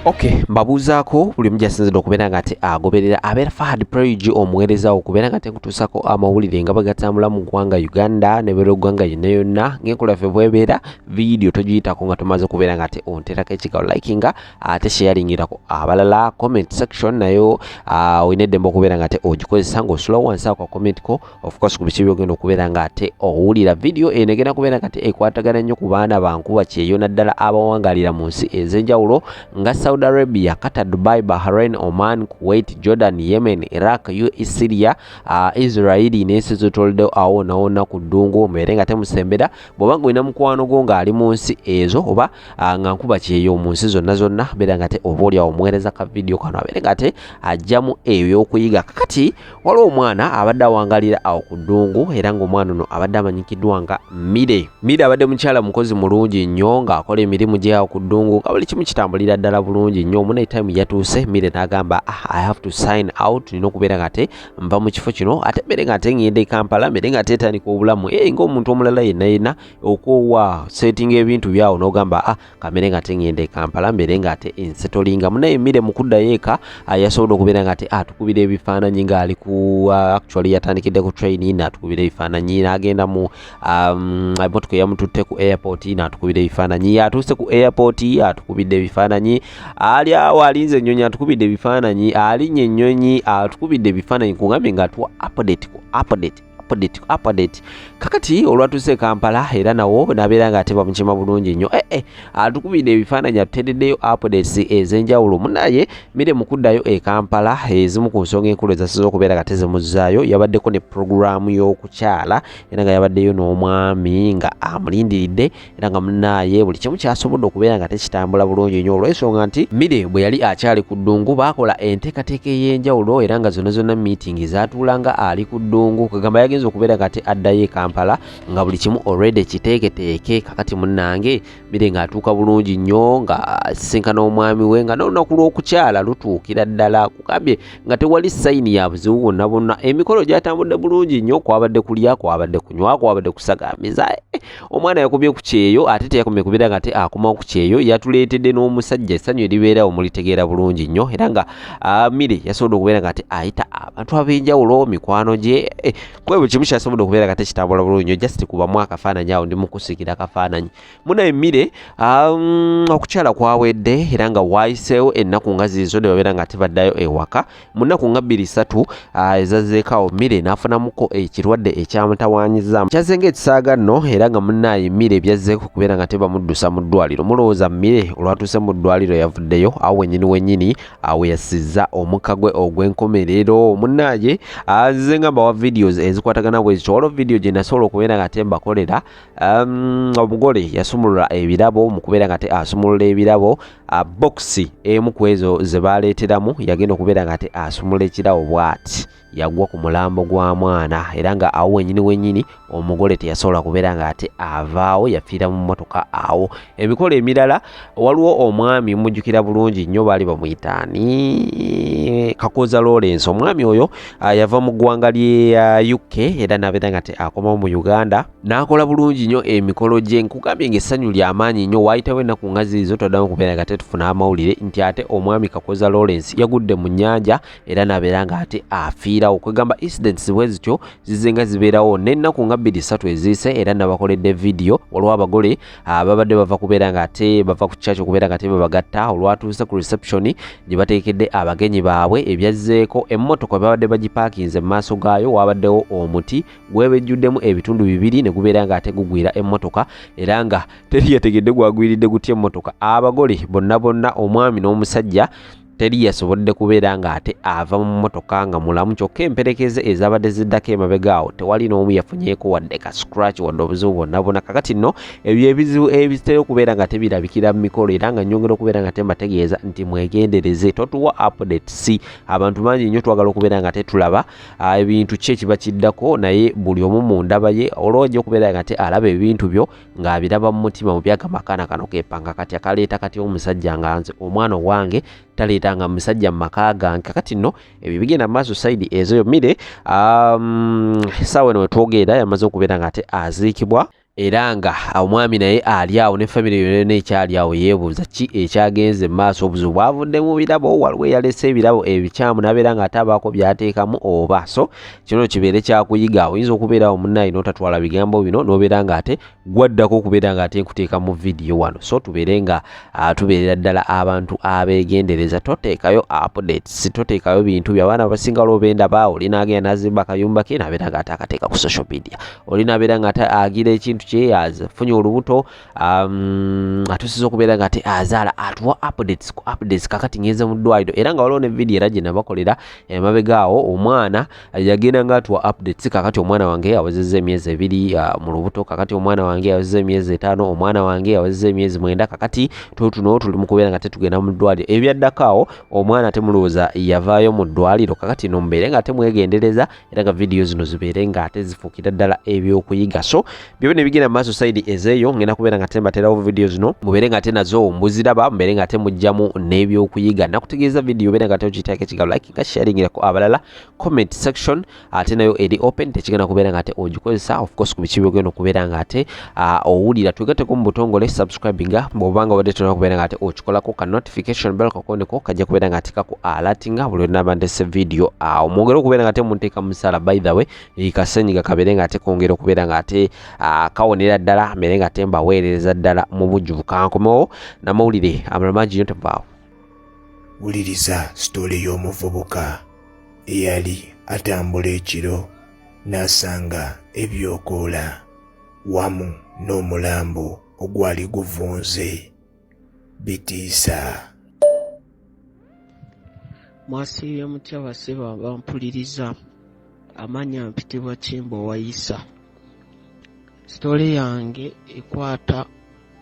Okay, mbabuzaako buli mujasinzidde okubeera nga ate agoberera abeera Fahad Praise omuweereza okubeera nga ate kutuusako amawulire nga bagatambula mu ggwanga Uganda ne bero ggwanga yonna yonna ng'enkola ffe bw'ebeera video togiyitako nga tomaze okubeera nga ate onteerako ekigawo likinga ate sharingirako abalala comment section nayo olina eddembe okubeera nga ate ogikozesa ng'osula wansi ako comment ko of course ku biki byogenda okubeera nga ate owulira video eno egenda kubeera nga ate ekwatagana nnyo ku baana bankuba kyeyo naddala abawangalira mu nsi ez'enjawulo nga Saudi Arabia, Qatar, Dubai, Bahrain, Oman, Kuwait, Jordan, Yemen, Iraq, UAE, Syria, Israeli n'ensi zitoldewo awo nawonna ku ddungu mbeere nga temusembera bw'obanga olina mukwano gwo ng'ali mu nsi ezo oba nga nkuba kyeyo mu nsi zonna zonna beera nga te oba oli awo omuweereza ka video kano abeere nga te ajjamu ebyokuyiga. Kakati waliwo omwana abadde awangalira awo ku ddungu era ng'omwana ono abadde amanyikiddwa nga Mide. Mide abadde mukyala mukozi mulungi nnyo ng'akola emirimu gye awo ku ddungu nga buli kimu kitambulira ddala bulungi nnyo. Mune time yatuuse Mide n'agamba I have to sign out, nina okubeera nga te nva mu kifo kino ate mbeere nga te ngenda e Kampala mbeere nga teetandika obulamu ng'omuntu omulala yenna yenna okoowa setting ebintu byawo n'ogamba kamere nga te ngenda e Kampala mbeere nga te ensetolinga. Munaye Mide mu kuddayo eka yasobola okubeera nga te atukubira ebifaananyi ng'ali ku actually yatandikidde ku train n'atukubira ebifaananyi n'agenda mu emotoka yamututte ku airport n'atukubira ebifaananyi atuuse ku airport atukubidde ebifaananyi ali awo alinze ennyonyi atukubidde ebifaananyi alinnye ennyonyi atukubidde ebifaananyi kugambye nga atuwa update. Kakati olwatuuse Kampala era nawo nabeera nga ate bamukima bulungi nnyo atukubidde ebifaananyi atuteddeyo updates ez'enjawulo. Munaye Mide mu kuddayo e Kampala ezimu ku nsonga enkulu ezasize okubeera nga tezimuzzaayo yabaddeko ne programu y'okukyala era nga yabaddeyo n'omwami nga amulindiridde era nga munaye buli kimu kyasobodde okubeera nga tekitambula bulungi nnyo olw'ensonga nti Mide bwe yali akyali ku ddungu baakola enteekateeka ey'enjawulo era nga zonna meeting zaatuulanga ali ku ddungu kagamba yagenza okubeera nga te addayo e Kampala nga buli kimu already kiteeketeeke. Kakati munnange Mide ng'atuuka bulungi nnyo nga asisinkana omwami we nga n'olunaku lw'okukyala lutuukira ddala kugambye nga tewali sayini ya buzibu bwonna bwonna. Emikolo gyatambudde bulungi nnyo, kwabadde kulya, kwabadde kunywa, kwabadde kusagamiza. Omwana yakubye ku kyeyo ate teyakomye kubeera nga te akomawo ku kyeyo yatuleetedde n'omusajja essanyu eribeerawo mulitegeera bulungi nnyo era nga Mide yasobola okubeera nga te ayita abantu ab'enjawulo mikwano gye bwe kimu kyasobola okubeera nga tekitambula bulungi nnyo just kubamu akafaananyi awo ndi mu kusikira akafaananyi. Munaye Mide okukyala kwawedde era nga waayiseewo ennaku nga ziizo ne babeera nga tebaddayo ewaka. Mu nnaku nga 2-3 ezazzeekaawo Mide n'afunamuko ekirwadde ekyamutawaanyizza kyazze ng'ekisaaga nno era nga munaye Mide byazzeeko kubeera nga tebamuddusa mu ddwaliro. Mulowooza Mide olwatuuse mu ddwaliro yavuddeyo awo wennyini awo yasizza omukka gwe ogw'enkomerero. Munaye nze nga mbawa videos ezikwatagana bwe zityo. Waliwo video gye nasobola okubeera nga te mbakolera omugole yasumulula ebirabo mu kubeera nga te asumulula ebirabo boxi emu ku ezo ze baaleeteramu yagenda okubeera nga te asumula ekirabo bw'ati yagwa ku mulambo gwa mwana era nga awo wennyini omugole teyasobola kubeera nga ate avaawo yafiira mu mmotoka awo. Emikolo emirala waliwo omwami mujjukira bulungi nnyo baali bamuyitaani Kakoza Lawrence. Omwami oyo yava mu ggwanga lye UK era nabeera nga te akomawo mu Uganda n'akola bulungi nnyo emikolo gye. Nkugambye ng'essanyu ly'amaanyi nnyo waayitawo ennaku nga ziizo toddamu kubeera nga te tufuna amawulire nti ate omwami Kakoza Lawrence yagudde mu nnyanja era nabeera nga ate afiira kwegamba incidents bwe zityo zizenga zibeerawo n'ennaku nga 2-3 eziyise era nabakoledde video. Waliwo abagole babadde bava kubeera nga ate bava ku church okubeera nga te babagatta olwatuuse ku reception gye bateekedde abagenyi baabwe ebyazzeeko emmotoka babadde bagipaakinze mu maaso gaayo wabaddewo omuti gwebejjuddemu ebitundu 2 ne gubeera nga ate gugwira emmotoka era nga teri yategedde gwagwiridde gutya emmotoka. Abagole bonna omwami n'omusajja teri yasobodde kubeera nga ate ava mu mmotoka nga mulamu kyokka emperekeze ezabadde ziddako emabega awo tewali n'omu yafunyeeko wadde ka scratch wadde obuzibu bwonna. Kakati nno ebyo ebizibu ebitera okubeera nga tebirabikira mu mikolo era nga nnyongera okubeera nga tembategeeza nti mwegendereze totuwa updates. Abantu bangi nnyo twagala okubeera nga tetulaba ebintu ki ekiba kiddako naye buli omu mu ndaba ye olwojja okubeera nga te alaba ebintu byo ng'abiraba mu mutima mu byagamakana kano kepanga kati akaleeta kati omusajja nga nze omwana owange taleetanga musajja mu maka gange. Kakati nno ebyo bigenda mu maaso side ezo. Mide essaawa eno wetwogeera yamaze okubeera nga ate aziikibwa era nga omwami naye ali awo ne famire yonna ekyali awo yeebuuza ki ekyagenze mu maaso. Obuzibu bwavudde mu birabo, waliwo eyalese ebirabo ebikyamu n'abeera nga atabaako byateekamu oba. So kino kibeere kyakuyiga. Oyinza okubeera awo munnaye n'otatwala bigambo bino n'obeera nga ate gwaddako okubeera nga ate nkuteeka mu vidiyo wano. So tubeere nga tubeerera ddala abantu abeegendereza. Toteekayo updates, toteekayo bintu by'abaana basinga olw'obenda baawo. Oli n'agenda n'azimba akayumba ke n'abeera nga ate akateeka ku social media. Oli n'abeera nga ate agira ekintu kye afunye olubuto atusiza okubeera nga ate azaala atuwa updates kakati ngenze mu ddwaliro. Era nga waliwo ne vidiyo era gye nabakolera emabega awo omwana yagenda nga atuwa updates. Kakati omwana wange awezezza emyezi 2 mu lubuto, kakati omwana wange awezezza emyezi 5, omwana wange awezezza emyezi 9. Kakati tuno tuli mu kubeera nga tetugenda mu ddwaliro. Ebyaddako awo omwana ate mulowooza yavaayo mu ddwaliro. Kakati no mubeere nga ate mwegendereza era nga vidiyo zino zibeere nga ate zifuukira ddala ebyokuyiga. So byo ne bigenda mu maaso side ezeeyo ngenda kubeera nga tembaterawo vidiyo zino mubeere nga ate nazo mbuziraba, mubeere nga ate mujjamu n'ebyokuyiga. Nakutegeeza vidiyo beera nga ate okiyitaako ekigambo like nga sharingirako abalala, comment section ate nayo eri open, tekigenda kubeera nga ate ogikozesa of course ku biki byogenda okubeera nga ate owulira. Twegatteko mu butongole subscribinga bw'obanga obadde tolina kubeera nga ate okikolako ka notification bell kakondeko kajja kubeera nga ate kako alatinga buli lwonna ndese vidiyo awo. Mwongere okubeera nga ate munteeka mu musala by the way kasenyiga kabeere nga ate kongera okubeera nga ate kawonera ddala mbere nga ate mbaweereza ddala mu bujjuvu. Kankomewo n'amawulire amalala mangi nnyo tevaawo. Wuliriza sitooli y'omuvubuka eyali atambula ekiro n'asanga ebyokoola wamu n'omulambo ogwali guvunze. Bitiisa. Mwasiibye mutya basiba bampuliriza, amanya mpitibwa Kimbo Wayisa. Sitole yange ekwata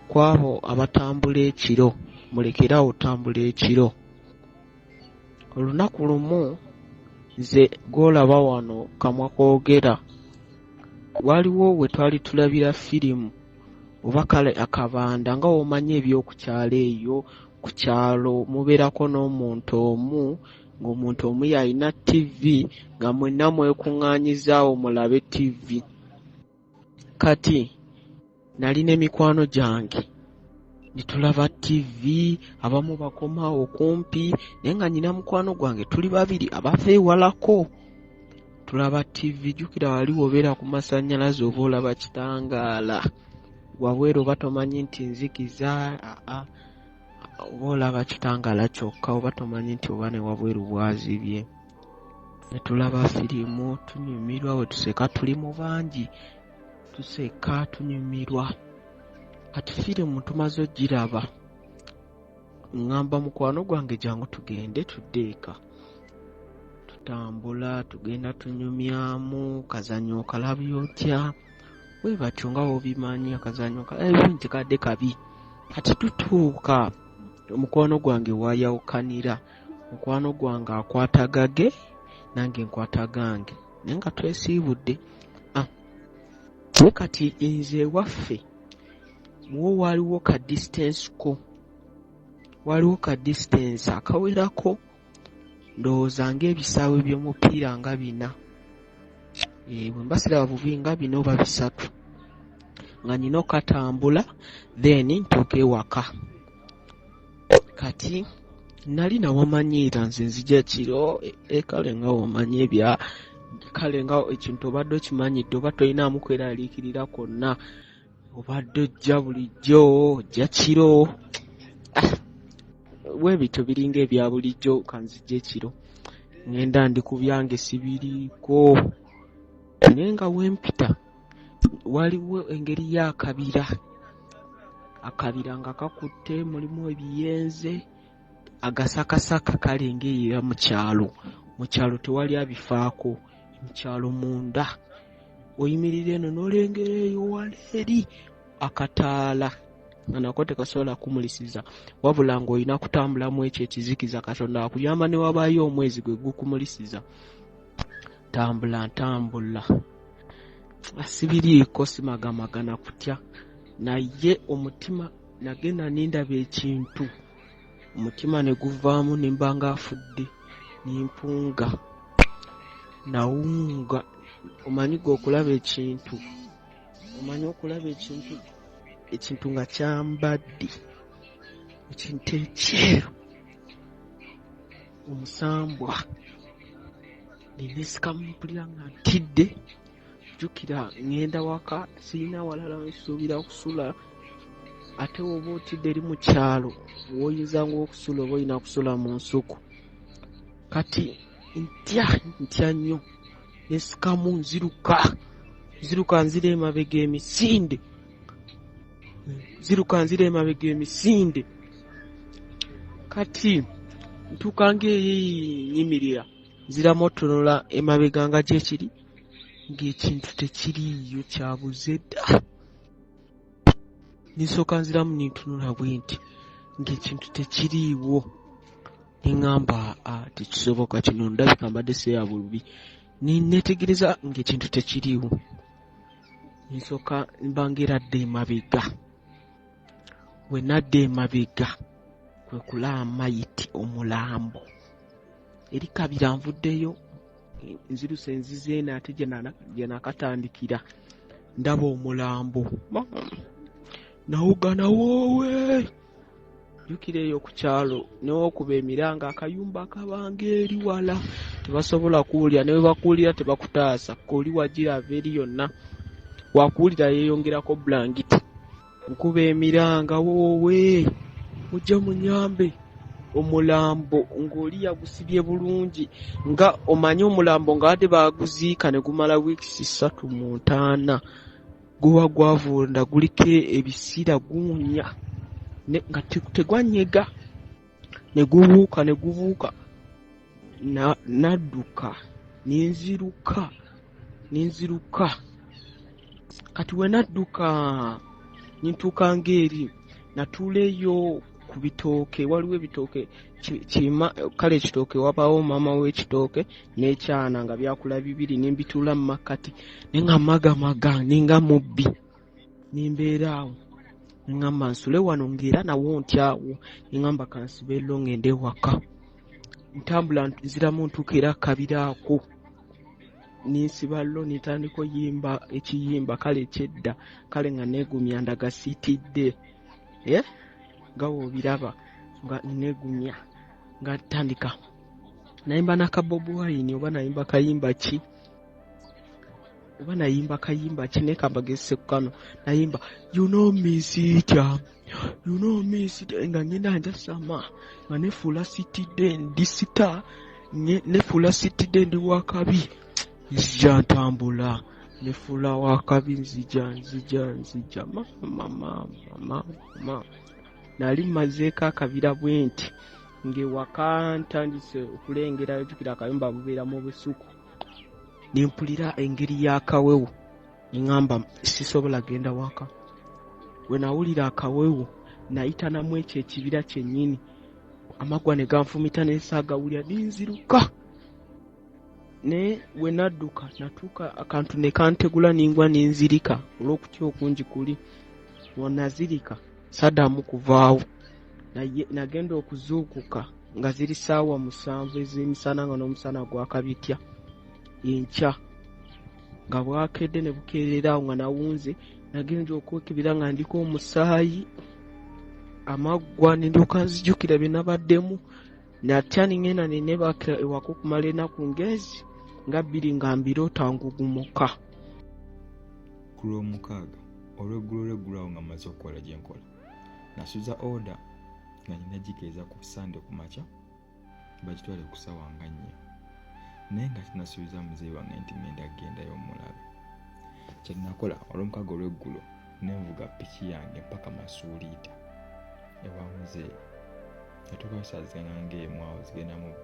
kwabo abatambula ekiro, mulekerawo otambula ekiro. Olunaku lumu nze gw'olaba wano kamwa koogera, waliwo we twali tulabira firimu oba kale akabanda nga womanya ebyokukyalo eyo. Ku kyalo mubeerako n'omuntu omu, ng'omuntu omu yalina TV nga mwenna mwekuŋŋaanyizaawo mulabe TV. Kati nalina emikwano gyange ne tulaba TV, abamu bakomawo kumpi, naye nga nnyina mukwano gwange tuli babiri abava ewalako. Tulaba TV, jjukira wali wobeera ku masannyalaze oba olaba kitangaala. Wabweru oba tomanyi nti nzikiza, oba olaba kitangaala kyokka, oba tomanyi nti oba ne wabweru bwazibye. Ne tulaba firimu tunyumirwa, we tuseka tuli mu bangi, tuseka tunyumirwa. Kati firimu tumaze ogiraba, ngamba mukwano gwange jangu tugende tudde eka. Tutambula tugenda tunyumyamu, kazanyo okalabya otya? Bwe batyo nga wobimanyi akazanyo bingi kadde kabi. Kati tutuuka mukwano gwange wayawukanira, mukwano gwange akwata gage nange nkwata gange, naye nga twesiibudde. Kati nze waffe wo waliwo ka distance ko, waliwo ka distance akawerako, ndowooza ng'ebisaawe by'omupiira nga 4. Bwe mbasira bubi nga 4 oba 3 nga nyina okatambula then ntuuka ewaka. Kati nali nawamanyiira nze nzija kiro, kale nga wamanyi ebya kale nga ekintu obadde okimanyidde oba tolinaamu kweraliikirira konna, obadde ojja bulijjo ojja kiro. Bwe bityo biringa ebya bulijjo, kanzija ekiro ngenda ndi ku byange sibiriiko. Naye nga wempita waliwo engeri y'akabira, akabira nga kakutte mulimu ebiyenze, agasakasaka kalengera mu kyalo. Mu kyalo tewali abifaako, mu kyalo munda oyimirira eno n'olengera eyo wala eri akataala nga nako tekasobola kumulisiza, wabula ng'olina kutambulamu ekyo ekizikiza Katonda akuyamba ne wabaayo omwezi gwe gukumulisiza. Ntambula sibiriiko, simagamagana kutya, naye omutima nagenda nindaba ekintu, omutima ne guvaamu nimba nga afudde, nimpunga, nawunga. Omanyi gwe okulaba ekintu omanyi okulaba ekintu nga kyambadde ekintu ekyeru omusambwa nenesikamu mpulira nga ntidde jjukira ngenda waka sirina walala nsuubira kusula ate woba otidde eri mu kyalo woyinzanga okusula oba olina kusula mu nsuku kati ntya nnyo nesikamu nziruka nzira emabega emisinde kati ntuuka ng'eyimirira nziramu otunula emabega nga gyekiri ng'ekintu tekiriiyo kyabuze dda ninsooka nziramu nintunula bwe nti ng'ekintu tekiriiwo neŋŋamba tekisoboka kino ndabika mbadde seeya bubi netegereza ng'ekintu tekiriiwo ninsooka mbangeeradde emabega we nadda emabega kwe kulaba mayiti omulambo eri kabira nvuddeyo nziruse nzizeena ate gye nakatandikira ndaba omulambo nawugana woowe jjukira eyo ku kyalo newokuba emiranga akayumba akabanga eri wala tebasobola kuwulira ne bwe bakuwulira tebakutaasa oli wagirava eri yonna wakuwulira yeeyongerako bulangiti nkuba emiranga woowe mujje munyambe omulambo ng'oli yagusibye bulungi nga omanyi omulambo nga wadde baguziika ne gumala wiikisi 3 mu 5 guba gwavunda guliko ebisira guwunya nga tegwanyega ne gubuuka nadduka ninziruka kati we nadduka nintuuka ng'eri natuula eyo ku bitooke waliwo ebitooke kale ekitooke wabaawo maama w'ekitooke n'ekyana nga byakula bibiri nimbituula mu makkati nenga magamaga ninga mubbi nimbeeraawo neŋŋamba nsule wano ng'era nawo ntyawo neŋŋamba kansibe ero ngende ewaka ntambula nziramu ntuuka era kabiraako ninsiba lo nitandika oyimba ekiyimba kale ekyedda kale nga neegumya ndagasiitidde nga woobiraba nga negumya nga tandika nayimba nakabobi wine oba nayimba kayimba ki nekambagese kukano nayimba you know me nga ngenda njasama nga nefuula sitidde ndisita nefuula sitidde ndi wakabi nzija ntambula nefuula wakabi nzija mama nali mmazeeko akabira bwe nti ng'ewaka ntandise okulengera jjukira akayumba bubeera mu busuku nempulira engeri y'akawewo neŋŋamba sisobola genda waka we nawulira akawewo nayita namu ekyo ekibira kyennyini amaggwa ne ganfumita nensaagawulira ninziruka ne we nadduka natuuka akantu ne kantegula ningwa nenzirika olw'okutya okungi kuli wonazirika saddamu kuvaawo nagenda okuzuukuka nga ziri ssaawa 7 ez'emisana nga n'omusana gwakabitya enkya nga bwakedde ne bukeererawo nga nawunze nagenza okwekebera nga ndiko omusaayi amaggwa nendyoka nzijukira bye nabaddemu natya ningenda nenebaka ewaka okumala ennaku ngezi nga 2 nga mbiroota ngugumuka ku Lwomukaaga olw'eggulu awo nga mmaze okukola gye nkola nasuza oda nga nina gikeeza ku Sande ku makya bagitwale ku ssaawa nga 4 naye nga tinasuubiza muzeeyi wange nti ngenda kugendayo omulabe kyenakola olw'omukaaga olw'eggulu nenvuga piki yange mpaka Masuuliita ewa muzeeyi yatuukayo saazigana ng'emu awo zigenda mu 2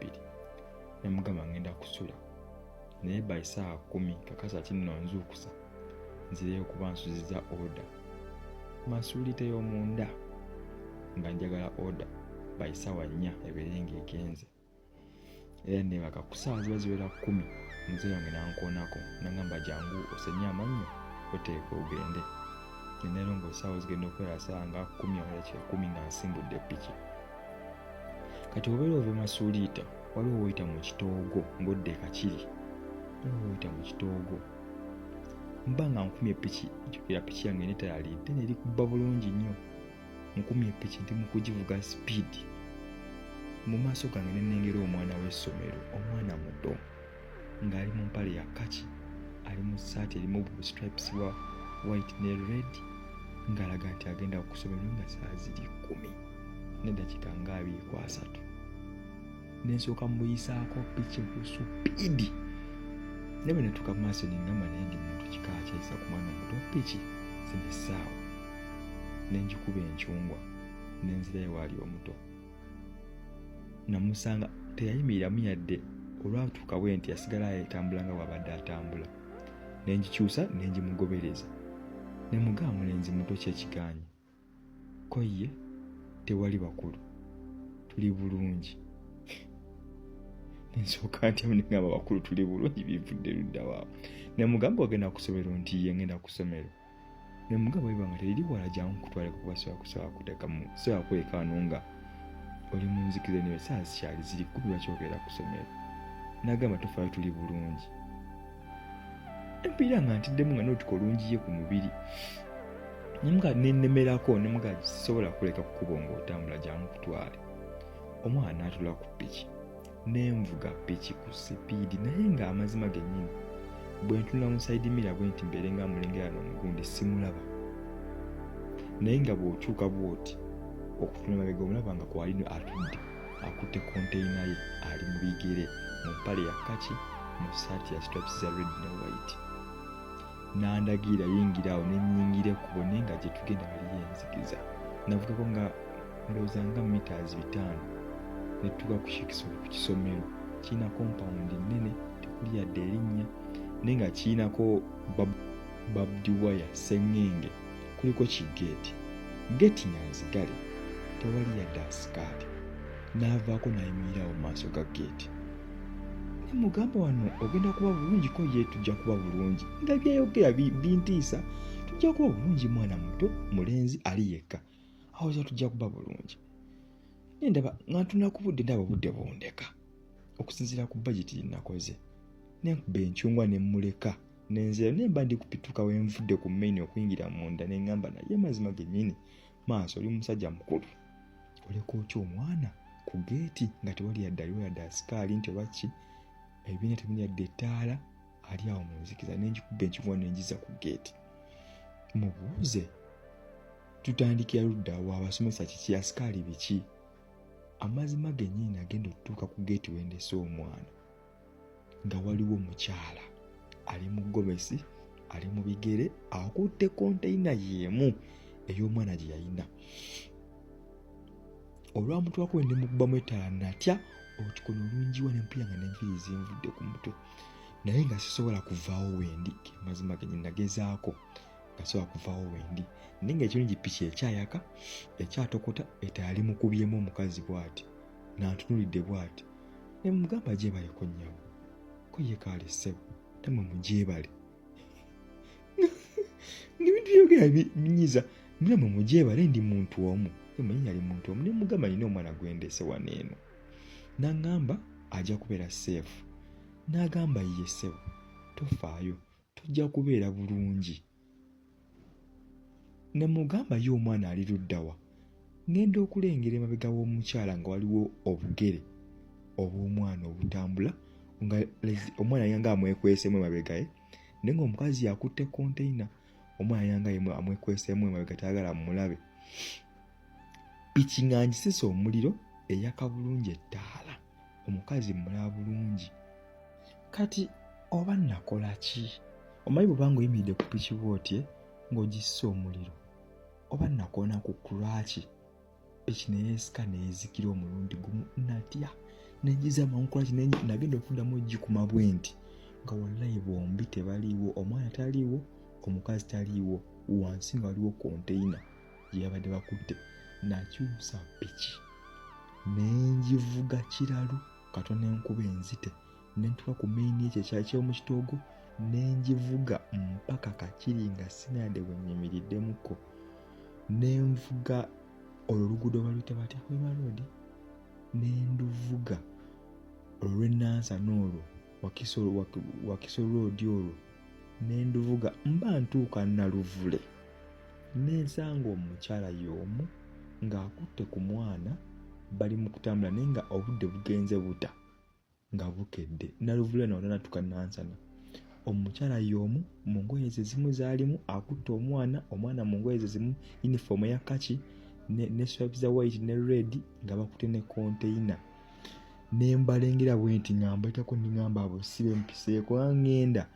nemugamba ngenda kusula naye by 10:00 kakasa kinno nzuukusa nzireyo kuba nsuziza oda Masuuliita y'omunda nga njagala oda by 4:00 ebeere ng'egenze era nebaka ku ssaawa ziba ziwera 10 muzeeyi wange nankoonako nagamba jangu osenye amannyo oteeka ogende nero ng'essaawa zigenda okubeera ssaawa nga 10 oba 10 nga nsimbudde piki kati obeera ove Masuuliita waliwo woyita mu kitoogo ng'odde Kakiri waliwo woyita mu kitoogo mba nga nkumye piki jukira piki yange netayali ddene eri kubba bulungi nnyo nkumye piki ndi mu kugivuga speed mu maaso gange ne nnengera omwana w'essomero omwana muto ng'ali mu mpale ya kaki ali mu ssaati erimu stripes wa white ne red ng'alaga nti agenda okusomero nga saa ziri 10 n'eddakiika nga 23 nensooka muyisaako piki ku supiidi ne bwe natuuka mu maaso nengamba naye ndi muntu kika kyayisa ku mwana omuto piki zino essaawa ne ngikuba enkyungwa nenzirayo waali omuto namusanga teyayimiriramu yadde olwatuuka bwe nti yasigala yetambula nga bw'abadde atambula ne ngikyusa ne ngimugobereza ne mugamba mulenzi muto kyekiganye ko ye tewali bakulu tuli bulungi nsooka ntya nengamba bakulu tuli bulungi bivudde ludda waawo ne mugamba ogenda ku ssomero nti ye ngenda ku ssomero ne mugamba webanga teriri wala jangu kutwaleko kuba sobola kuteekamu sobola kweka wano nga oli mu nzikiza niwe saa zikyali ziri 10 bakyogera ku ssomero n'agamba tofaayo tuli bulungi empira nga ntiddemu nga n'otuka olungi ye ku mubiri nemuga nennemerako nemuga sisobola kuleka kukuba ng'otambula jangu kutwale omwana n'atula ku piki nenvuga piki ku sipiidi naye ng'amazima gennyini bwe ntunula mu saidi mira bwe nti mbeere nga mulengera n'omugundi simulaba naye nga bw'otuuka bw'oti okutuna mabega omulaba nga kwalino atudde akutte konteyina ye ali mu bigere mu mpale ya kaki mu saati ya stripes za red ne white n'andagira yingiraawo nennyingira ekkubo naye nga gye tugenda waliyo enzikiza navugako nga ndowooza nga meters 5 ne tutuuka ku kisomero kirina compound nnene tekuli yadde erinnya naye nga kirinako babdi wire sengenge kuliko kigeeti geeti nyanzigale tewali yadde asikaali n'avaako n'ayimirirawo mu maaso ga geeti nemugamba wano ogenda kuba bulungi ko ye tujja kuba bulungi nga byeyogera bintiisa tujja kuba bulungi mwana muto mulenzi ali yekka awo za tujja kuba bulungi nendaba nga ntunula ku budde ndaba obudde bundeka okusinziira ku budget nakoze nenkuba enkyungwa nemmuleka nenzira nemba ndi kupituka wenvudde ku main okuyingira munda nengamba naye mazima gennyini maaso oli musajja mukulu oleka okyo omwana ku geeti nga tewali yaddaliwo yadde asikaali nti obaki ebibiina temuli yadde ettaala ali awo mu nzikiza nengikuba enkyungwa nengiza ku geeti mubuuze tutandikira luddawo abasomesa kiki asikaali biki amazima gennyini nagenda okutuuka ku geeti wendese omwana nga waliwo mukyala ali mu gomesi ali mu bigere akutte konteyina y'emu ey'omwana gye yalina olwamutwako wende mukubamu ettaala natya otukono olungiwa nempulira nga nenviri zinvudde ku mutwe naye nga sisobola kuvaawo wendi amazima gennyini nagezaako nga sobola kuvaawo wendi naye nga ekirungi piki ekyayaka ekyatokota etaali mukubyemu omukazi bw'ati nantunulidde bw'ati ne mugamba gyebaleko nnyabo ko ye kaale ssebo tamwe mugyebale ng'ebintu byogera binyiza mulamwe mugyebale ndi muntu omu emanyi yali muntu omu ne mugamba nina omwana gwendese wano eno n'aŋŋamba ajja kubeera seefu n'agamba ye ssebo tofaayo tujja kubeera bulungi ne mugamba ye omwana ali luddawa ngenda okulengera emabega w'omukyala nga waliwo obugere obw'omwana obutambula nga omwana yanga amwekweseemu emabega ye naye ng'omukazi yakutte konteyina omwana yanga amwekweseemu emabega tayagala mulabe piki nga ngisisa omuliro eyaka bulungi ettaala omukazi mulaba bulungi kati oba nakola ki omanyi bw'obanga oyimiridde ku piki bw'otye ng'ogissa omuliro oba nakona ku kulwaki piki neyeesika neezikira omulundi gumu natya nengizaama nkulaki nagenda okuddamu ogikuma bwenti nga wallayi bombi tebaliiwo omwana taliiwo omukazi taliiwo wansi nga waliwo konteyina gye yabadde bakutte nakyusa piki nengivuga kiralu katonda enkuba enzite nentuka ku maini ekyo ekyakyomu kitoogo nengivuga mpaka kakiri nga sinadde bwenyimiriddemuko nenvuga olwo oluguudo baluyita batya Wema Road nenduvuga olwo lw'enansa n'olwo Wakiso Road olwo nenduvuga mba ntuuka Naluvule nensanga omukyala y'omu ng'akutte ku mwana bali mu kutambula naye nga obudde bugenze buta nga bukedde. Naluvule n'onatuuka Nansana omukyala y'omu mu ngoye ze zimu zaalimu akutte omwana mu ngoye ze zimu uniform ya kaki ne stripes za white ne red nga bakutte ne container. Nembalengera bwenti ngamba etako ningamba abo sibe mpiseeko ngenda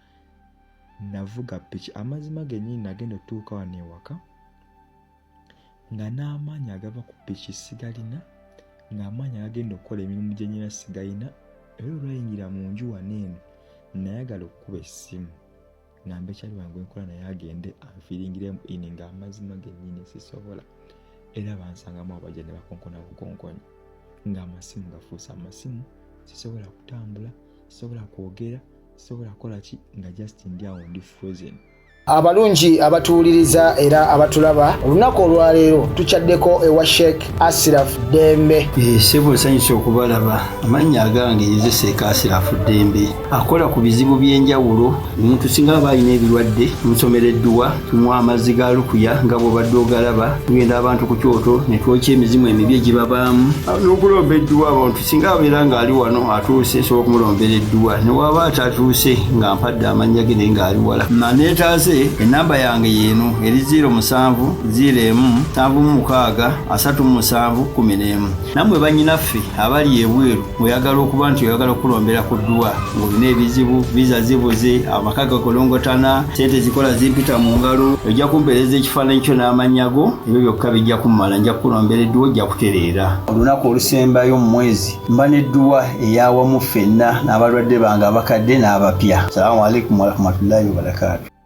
navuga piki amazima gennyini nagenda otuuka wano ewaka nga n'amaanyi agava ku piki sigalina ng'amaanyi agenda okukola emirimu gye nnyina sigalina. Era olwayingira mu nju wano eno nayagala okukuba essimu ngamba ekyali wange enkola naye agende anfiiringiremu ini ng'amazima gennyini sisobola. Era bansangamu abajja ne bakonkona bukonkonyi ng'amasimu gafuuse amasimu sisobola kutambula sisobola kwogera sisobola kukola ki nga just ndi awo ndi frozen. Abalungi abatuwuliriza era abatulaba olunaku olwaleero tukyaddeko ewa Sheikh Ashraf Dembe. Sebo nsanyusa okubalaba. Amannya agange nze Sheikh Ashraf Dembe akola ku bizibu by'enjawulo. Omuntu singa aba alina ebirwadde musomereddwa tunywa amazzi ga lukuya nga bw'obadde ogalaba tugenda abantu ku kyoto ne twokya emizimu emibi egibabaamu n'okulomba edduwa. Abantu singa abeera ng'ali wano atuuse sobola okumulombera edduwa ne waba atatuuse nga mpadde amannya ge naye ng'ali wala naneetaaze. Enamba yange yeno eri 0701763711. Namwe bannyinaffe abali ebweru oyagala okuba nti oyagala okulombera ku dduwa ng'olina ebizibu viza zibuze amaka gakolongotana sente zikola zimpita mu ngalo ojja kumpeereza ekifaananyi kyo n'amannya go ebyo byokka bijja kummala nja kulombera edduwa ojja kutereera. Olunaku olusembayo mu mwezi mba n'edduwa eyawamu ffenna n'abalwadde bange abakadde n'abapya. Salaamu alaikum warahmatullahi wabarakatuh.